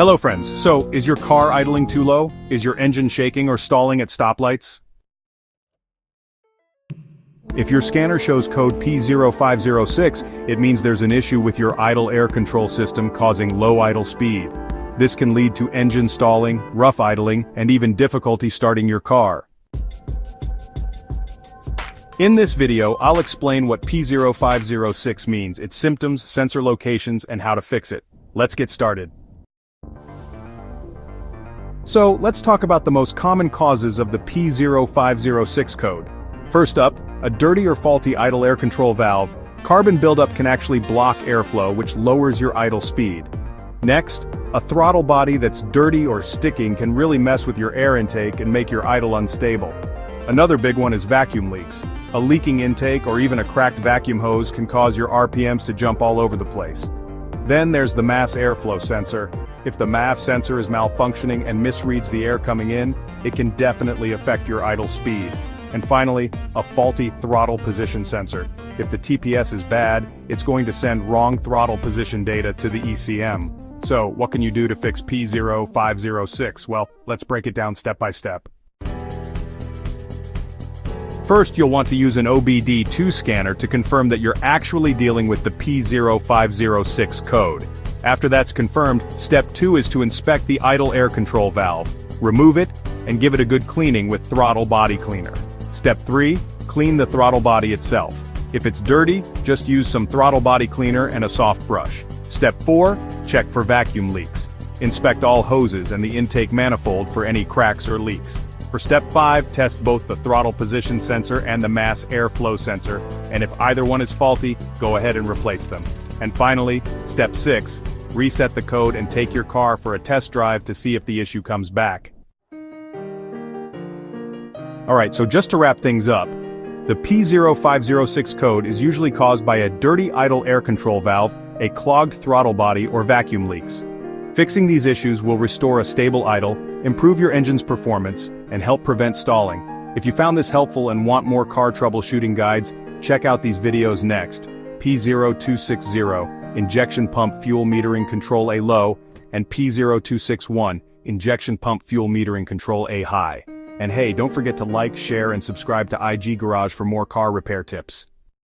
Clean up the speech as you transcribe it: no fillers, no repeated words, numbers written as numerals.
Hello friends, so is your car idling too low? Is your engine shaking or stalling at stoplights? If your scanner shows code P0506, it means there's an issue with your idle air control system causing low idle speed. This can lead to engine stalling, rough idling, and even difficulty starting your car. In this video, I'll explain what P0506 means, its symptoms, sensor locations, and how to fix it. Let's get started. So, let's talk about the most common causes of the P0506 code. First up, a dirty or faulty idle air control valve. Carbon buildup can actually block airflow, which lowers your idle speed. Next, a throttle body that's dirty or sticking can really mess with your air intake and make your idle unstable. Another big one is vacuum leaks. A leaking intake or even a cracked vacuum hose can cause your RPMs to jump all over the place. Then there's the mass airflow sensor. If the MAF sensor is malfunctioning and misreads the air coming in, it can definitely affect your idle speed. And finally, a faulty throttle position sensor. If the TPS is bad, it's going to send wrong throttle position data to the ECM. So, what can you do to fix P0506? Well, let's break it down step by step. First, you'll want to use an OBD-II scanner to confirm that you're actually dealing with the P0506 code. After that's confirmed, step 2 is to inspect the idle air control valve. Remove it, and give it a good cleaning with throttle body cleaner. Step 3, clean the throttle body itself. If it's dirty, just use some throttle body cleaner and a soft brush. Step 4, check for vacuum leaks. Inspect all hoses and the intake manifold for any cracks or leaks. For step 5, test both the throttle position sensor and the mass airflow sensor, and if either one is faulty, go ahead and replace them. And finally, step 6, reset the code and take your car for a test drive to see if the issue comes back. Alright, so just to wrap things up, the P0506 code is usually caused by a dirty idle air control valve, a clogged throttle body, or vacuum leaks. Fixing these issues will restore a stable idle, improve your engine's performance, and help prevent stalling. If you found this helpful and want more car troubleshooting guides, check out these videos next. P0260, Injection Pump Fuel Metering Control A Low, and P0261, Injection Pump Fuel Metering Control A High. And hey, don't forget to like, share, and subscribe to IG Garage for more car repair tips.